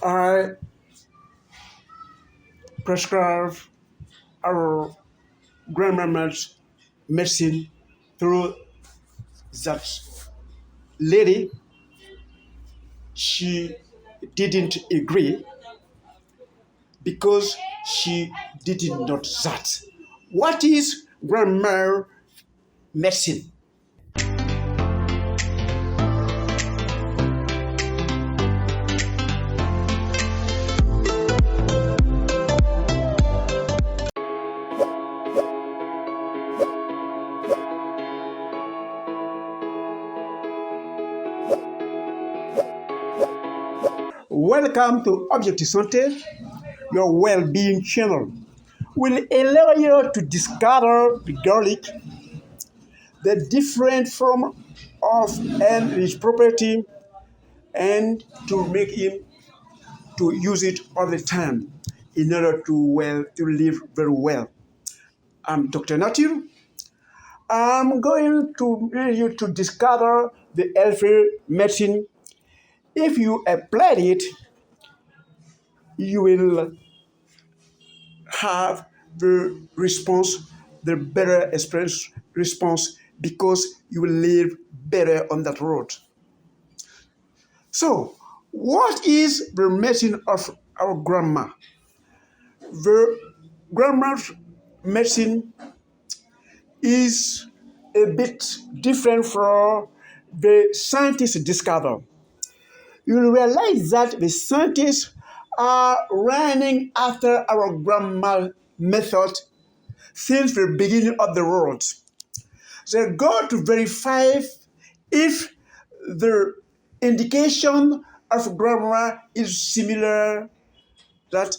I prescribe our grandmother's medicine through that lady. She didn't agree because she didn't know that. What is grandma medicine? Welcome to Objective Santé, your well-being channel. Will allow you to discover the garlic, the different form of and its property, and to make him to use it all the time in order to live very well. I'm Dr. Natil. I'm going to lead you to discover the healthy medicine. If you apply it, you will have the response, the better experience response, because you will live better on that road. So, what is the medicine of our grandma? The grandma's medicine is a bit different from the scientists discover. You will realize that the scientists are running after our grandma method since the beginning of the world. They go to verify if the indication of grandma is similar that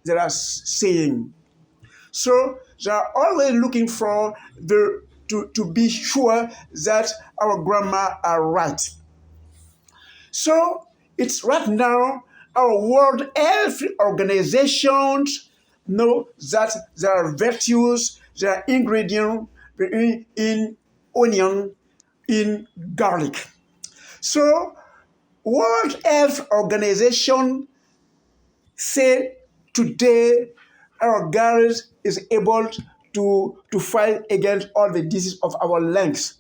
they are saying. So they are always looking for to be sure that our grandma are right. So it's right now our World Health Organizations know that there are virtues, there are ingredients in onion, in garlic. So World Health Organization say today our garlic is able to fight against all the diseases of our lungs.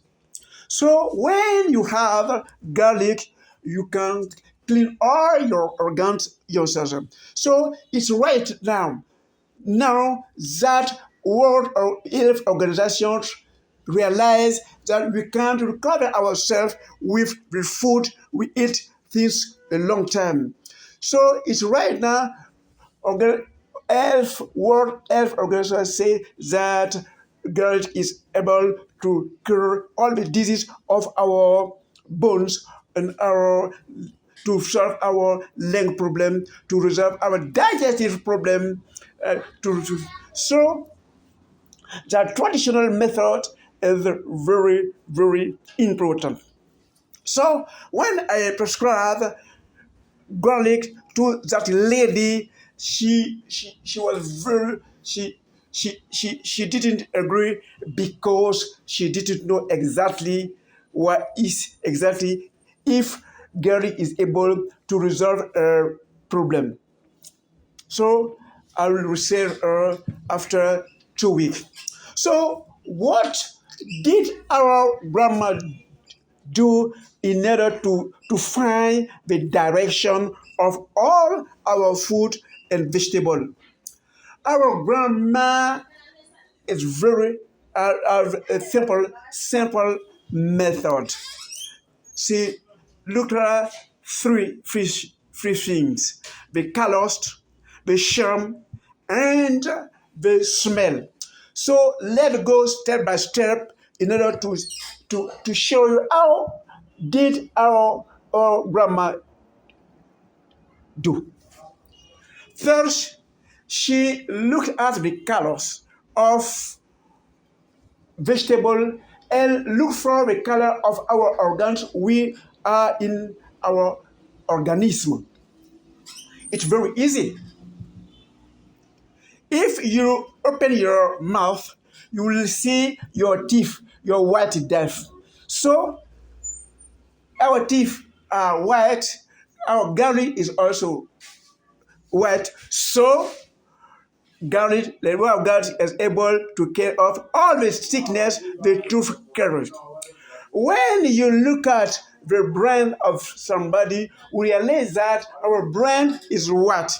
So when you have garlic, you can clean all your organs yourself. So it's right now. Now that World Health Organization realize that we can't recover ourselves with the food we eat things a long time. So it's right now World Health Organization say that garlic is able to cure all the disease of our bones and to solve our lung problem, to resolve our digestive problem. So the traditional method is very, very important. So when I prescribe garlic to that lady, she was very she didn't agree because she didn't know exactly what is exactly if garlic is able to resolve a problem. So I will receive her after 2 weeks. So what did our grandma do in order to find the direction of all our food and vegetable? Our grandma is very a simple method. She looked at three things: the colors, the charm, and the smell. So let's go step by step in order to show you how did our grandma do. First, she looked at the colors of vegetable and look for the color of our organs we are in our organism. It's very easy. If you open your mouth, you will see your teeth, your white teeth. So our teeth are white, Our garlic is also wet, so garlic, the way of garlic is able to care of all the sickness the tooth carries. When you look at the brain of somebody, we realize that our brain is what?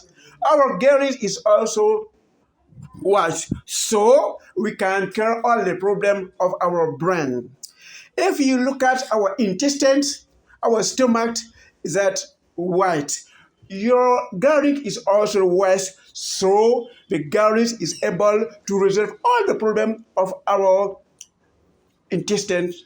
Our garlic is also what? So we can cure all the problem of our brain. If you look at our intestines, our stomach is that white. Your garlic is also white, so the garlic is able to resolve all the problem of our intestines.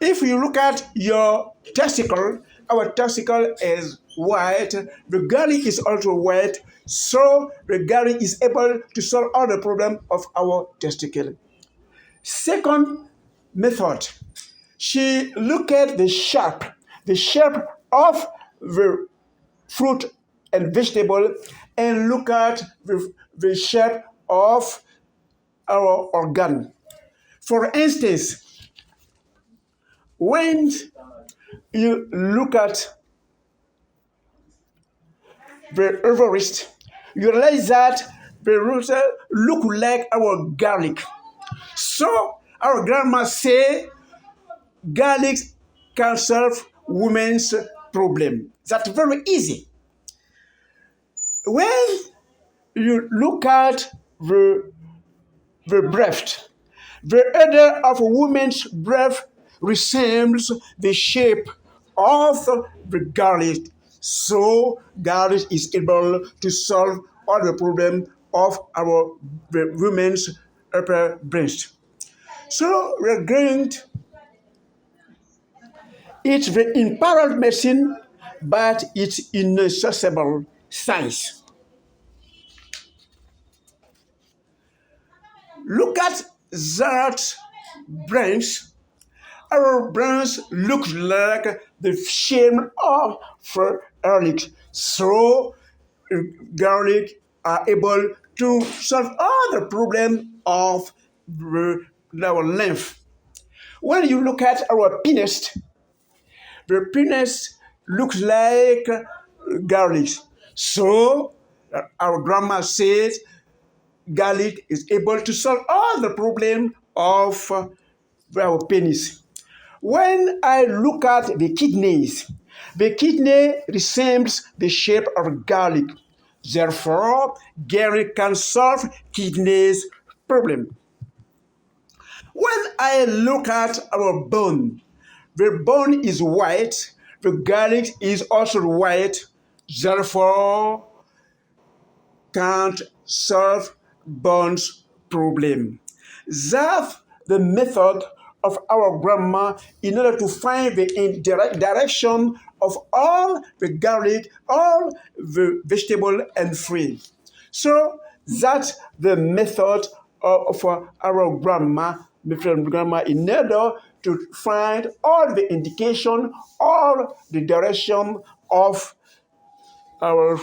If you look at your testicle, our testicle is white, the garlic is also white, so the garlic is able to solve all the problem of our testicle. Second method, she looked at the shape of the fruit and vegetable, and look at the shape of our organ. For instance, when you look at the ovaries, you realize that the roots look like our garlic. So our grandma say garlic can solve women's problem. That's very easy. When you look at the breast, the odor of a woman's breath resembles the shape of the garlic. So garlic is able to solve all the problem of our women's upper breast. So we're going to it's the empirical medicine, but it's inaccessible science. Look at that brains. Our brains look like the shape of the garlic. So garlic are able to solve all the problem of our lymph. When you look at our penis, the penis looks like garlic. So our grandma says garlic is able to solve all the problem of our penis. When I look at the kidney resembles the shape of garlic. Therefore, garlic can solve kidneys problem. When I look at our bone, the bone is white, the garlic is also white, therefore can't solve bones problem. That's the method of our grandma in order to find the direction of all the garlic, all the vegetable and fruit. So that's the method of our grandma in order to find all the indication, all the direction of our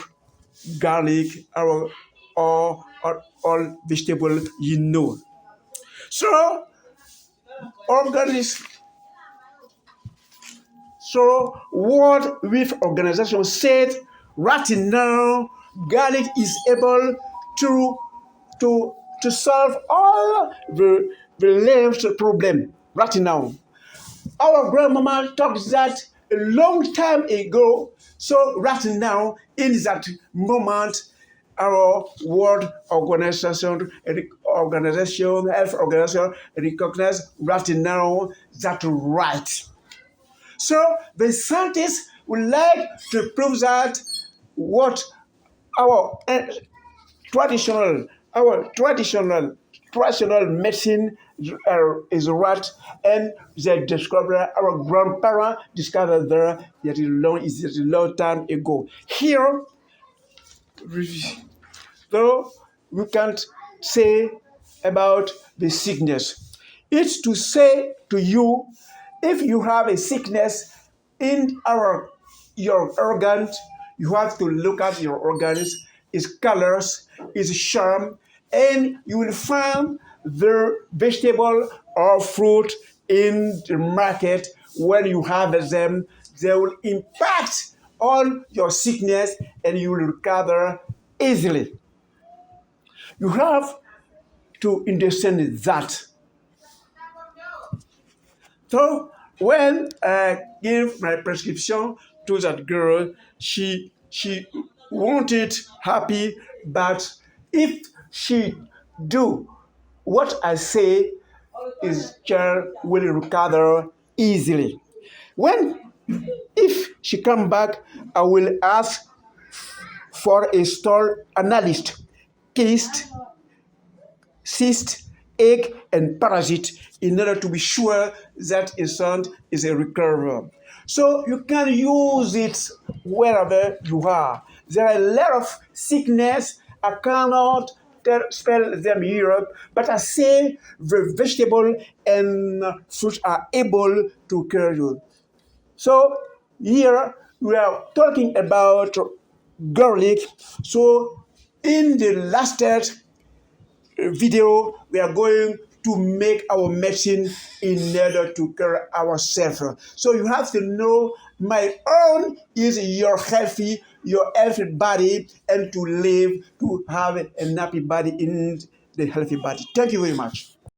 garlic, our all vegetable So organism. So World Health Organization said right now garlic is able to to solve all the lymph problem right now. Our grandmama talked that a long time ago. So right now, in that moment, our World Health Organization, recognize right now that right. So the scientists would like to prove that what our traditional, our traditional medicine is right, and they discovered our grandparents discovered there that is a long time ago. Here, though, we can't say about the sickness. It's to say to you, if you have a sickness in your organs, you have to look at your organs, its colors, its charm, and you will find the vegetable or fruit in the market when you have them. they will impact all your sickness and you will recover easily. You have to understand that. So when I gave my prescription to that girl, she wanted happy, but if she do what I say, his child will recover easily. When if she come back, I will ask for a stool analyst, cyst, cyst, egg, and parasite in order to be sure that a son is a recovery. So you can use it wherever you are. There are a lot of sickness. I cannot spell them here, but I say the vegetable and fruit are able to cure you. So here we are talking about garlic. So in the last video, we are going to make our medicine in order to cure ourselves. So you have to know my own is your healthy body, and to live, to have a happy body in the healthy body. Thank you very much.